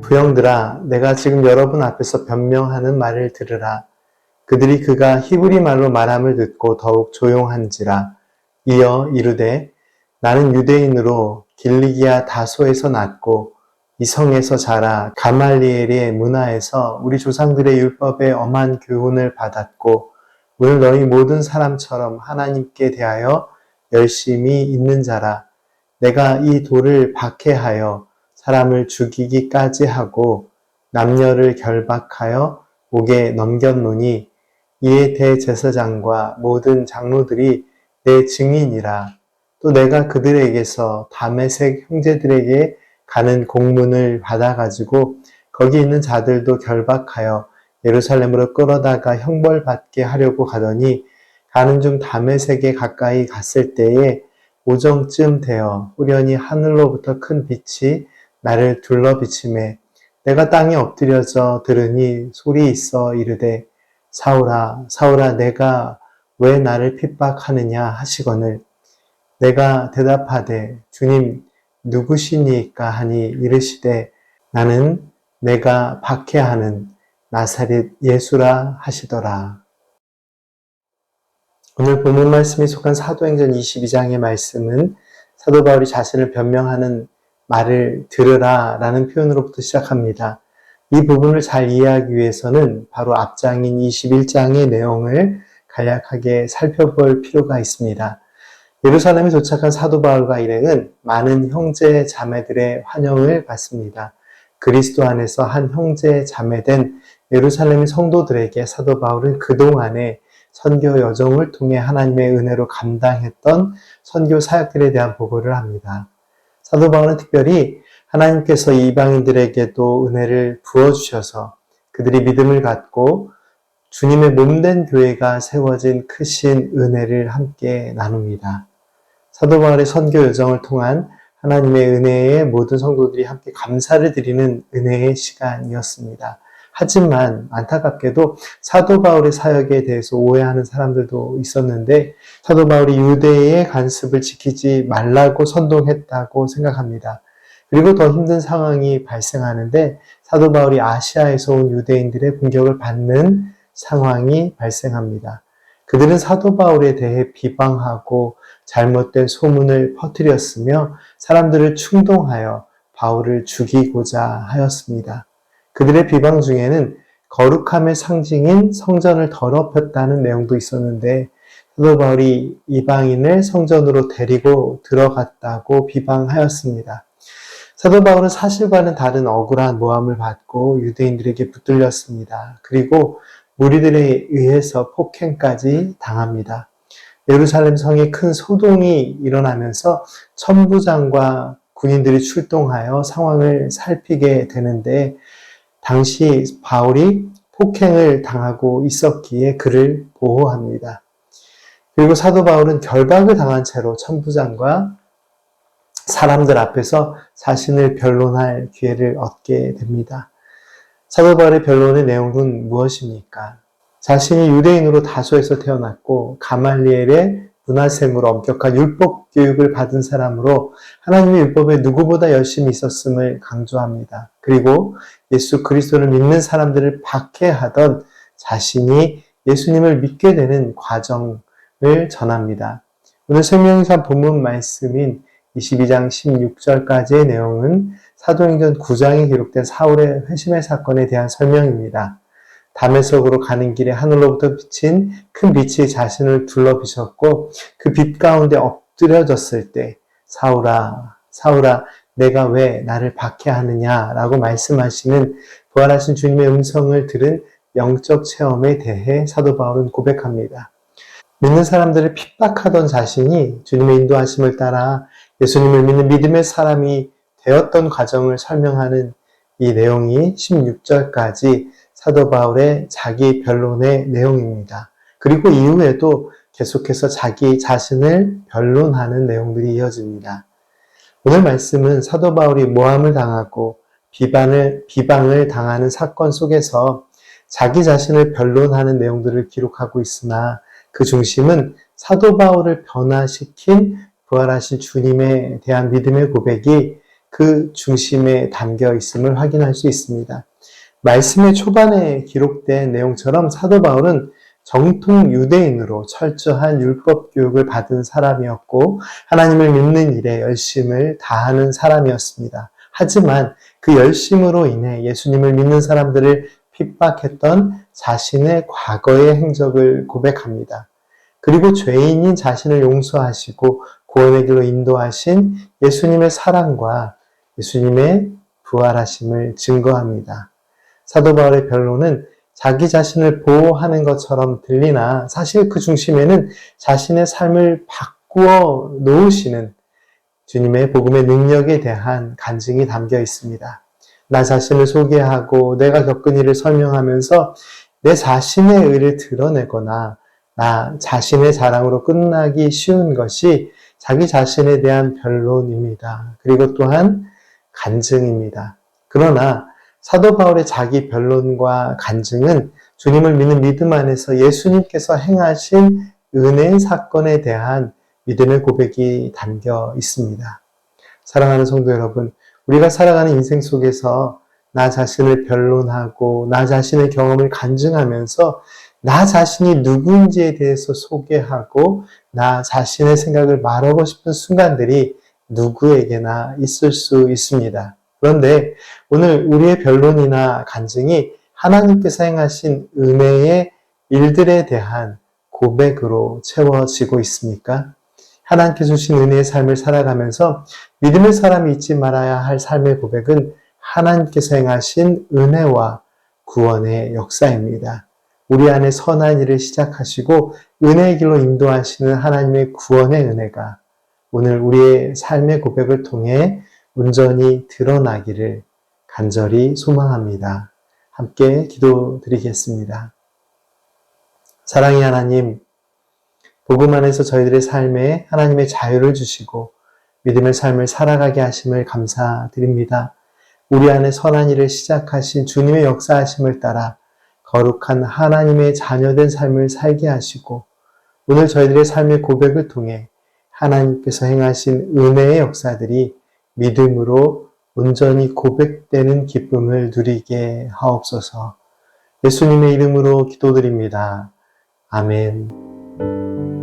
부형들아, 내가 지금 여러분 앞에서 변명하는 말을 들으라. 그들이 그가 히브리 말로 말함을 듣고 더욱 조용한지라. 이어 이르되 나는 유대인으로 길리기아 다소에서 났고 이 성에서 자라 가말리엘의 문화에서 우리 조상들의 율법의 엄한 교훈을 받았고 오늘 너희 모든 사람처럼 하나님께 대하여 열심히 있는 자라. 내가 이 돌을 박해하여 사람을 죽이기까지 하고 남녀를 결박하여 옥에 넘겼노니 이에 대제사장과 모든 장로들이 내 증인이라. 또 내가 그들에게서 다메섹 형제들에게 가는 공문을 받아가지고 거기 있는 자들도 결박하여 예루살렘으로 끌어다가 형벌받게 하려고 가더니 가는 중 다메섹에 가까이 갔을 때에 오정쯤 되어 후련히 하늘로부터 큰 빛이 나를 둘러비치매 내가 땅에 엎드려져 들으니 소리 있어 이르되 사울아 사울아 내가 왜 나를 핍박하느냐 하시거늘 내가 대답하되 주님 누구시니까 하니 이르시되 나는 내가 박해하는 나사렛 예수라 하시더라. 오늘 본문 말씀이 속한 사도행전 22장의 말씀은 사도 바울이 자신을 변명하는 말을 들으라 라는 표현으로부터 시작합니다. 이 부분을 잘 이해하기 위해서는 바로 앞장인 21장의 내용을 간략하게 살펴볼 필요가 있습니다. 예루살렘에 도착한 사도 바울과 일행은 많은 형제 자매들의 환영을 받습니다. 그리스도 안에서 한 형제 자매된 예루살렘의 성도들에게 사도 바울은 그동안의 선교 여정을 통해 하나님의 은혜로 감당했던 선교 사역들에 대한 보고를 합니다. 사도 바울은 특별히 하나님께서 이방인들에게도 은혜를 부어주셔서 그들이 믿음을 갖고 주님의 몸된 교회가 세워진 크신 은혜를 함께 나눕니다. 사도 바울의 선교 여정을 통한 하나님의 은혜에 모든 성도들이 함께 감사를 드리는 은혜의 시간이었습니다. 하지만 안타깝게도 사도 바울의 사역에 대해서 오해하는 사람들도 있었는데 사도 바울이 유대의 간습을 지키지 말라고 선동했다고 생각합니다. 그리고 더 힘든 상황이 발생하는데 사도 바울이 아시아에서 온 유대인들의 공격을 받는 상황이 발생합니다. 그들은 사도 바울에 대해 비방하고 잘못된 소문을 퍼뜨렸으며 사람들을 충동하여 바울을 죽이고자 하였습니다. 그들의 비방 중에는 거룩함의 상징인 성전을 더럽혔다는 내용도 있었는데 사도 바울이 이방인을 성전으로 데리고 들어갔다고 비방하였습니다. 사도 바울은 사실과는 다른 억울한 모함을 받고 유대인들에게 붙들렸습니다. 그리고 무리들에 의해서 폭행까지 당합니다. 예루살렘 성에 큰 소동이 일어나면서 천부장과 군인들이 출동하여 상황을 살피게 되는데 당시 바울이 폭행을 당하고 있었기에 그를 보호합니다. 그리고 사도 바울은 결박을 당한 채로 천부장과 사람들 앞에서 자신을 변론할 기회를 얻게 됩니다. 사도 바울의 변론의 내용은 무엇입니까? 자신이 유대인으로 다소에서 태어났고 가말리엘의 문화생으로 엄격한 율법 교육을 받은 사람으로 하나님의 율법에 누구보다 열심히 있었음을 강조합니다. 그리고 예수 그리스도를 믿는 사람들을 박해하던 자신이 예수님을 믿게 되는 과정을 전합니다. 오늘 생명상 본문 말씀인 22장 16절까지의 내용은 사도행전 9장에 기록된 사울의 회심의 사건에 대한 설명입니다. 다메섹으로 가는 길에 하늘로부터 비친 큰 빛이 자신을 둘러비쳤고 그 빛 가운데 엎드려졌을 때 사울아 사울아 내가 왜 나를 박해하느냐 라고 말씀하시는 부활하신 주님의 음성을 들은 영적 체험에 대해 사도 바울은 고백합니다. 믿는 사람들을 핍박하던 자신이 주님의 인도하심을 따라 예수님을 믿는 믿음의 사람이 되었던 과정을 설명하는 이 내용이 16절까지 사도 바울의 자기 변론의 내용입니다. 그리고 이후에도 계속해서 자기 자신을 변론하는 내용들이 이어집니다. 오늘 말씀은 사도 바울이 모함을 당하고 비방을 당하는 사건 속에서 자기 자신을 변론하는 내용들을 기록하고 있으나 그 중심은 사도 바울을 변화시킨 부활하신 주님에 대한 믿음의 고백이 그 중심에 담겨 있음을 확인할 수 있습니다. 말씀의 초반에 기록된 내용처럼 사도 바울은 정통 유대인으로 철저한 율법 교육을 받은 사람이었고 하나님을 믿는 일에 열심을 다하는 사람이었습니다. 하지만 그 열심으로 인해 예수님을 믿는 사람들을 핍박했던 자신의 과거의 행적을 고백합니다. 그리고 죄인인 자신을 용서하시고 구원의 길로 인도하신 예수님의 사랑과 예수님의 부활하심을 증거합니다. 사도 바울의 변론은 자기 자신을 보호하는 것처럼 들리나 사실 그 중심에는 자신의 삶을 바꾸어 놓으시는 주님의 복음의 능력에 대한 간증이 담겨 있습니다. 나 자신을 소개하고 내가 겪은 일을 설명하면서 내 자신의 의를 드러내거나 나 자신의 자랑으로 끝나기 쉬운 것이 자기 자신에 대한 변론입니다. 그리고 또한 간증입니다. 그러나 사도 바울의 자기 변론과 간증은 주님을 믿는 믿음 안에서 예수님께서 행하신 은혜의 사건에 대한 믿음의 고백이 담겨 있습니다. 사랑하는 성도 여러분, 우리가 살아가는 인생 속에서 나 자신을 변론하고 나 자신의 경험을 간증하면서 나 자신이 누구인지에 대해서 소개하고 나 자신의 생각을 말하고 싶은 순간들이 누구에게나 있을 수 있습니다. 그런데 오늘 우리의 변론이나 간증이 하나님께서 행하신 은혜의 일들에 대한 고백으로 채워지고 있습니까? 하나님께서 주신 은혜의 삶을 살아가면서 믿음의 사람이 잊지 말아야 할 삶의 고백은 하나님께서 행하신 은혜와 구원의 역사입니다. 우리 안에 선한 일을 시작하시고 은혜의 길로 인도하시는 하나님의 구원의 은혜가 오늘 우리의 삶의 고백을 통해 온전히 드러나기를 간절히 소망합니다. 함께 기도드리겠습니다. 사랑의 하나님, 복음 안에서 저희들의 삶에 하나님의 자유를 주시고 믿음의 삶을 살아가게 하심을 감사드립니다. 우리 안에 선한 일을 시작하신 주님의 역사하심을 따라 거룩한 하나님의 자녀된 삶을 살게 하시고 오늘 저희들의 삶의 고백을 통해 하나님께서 행하신 은혜의 역사들이 믿음으로 온전히 고백되는 기쁨을 누리게 하옵소서. 예수님의 이름으로 기도드립니다. 아멘.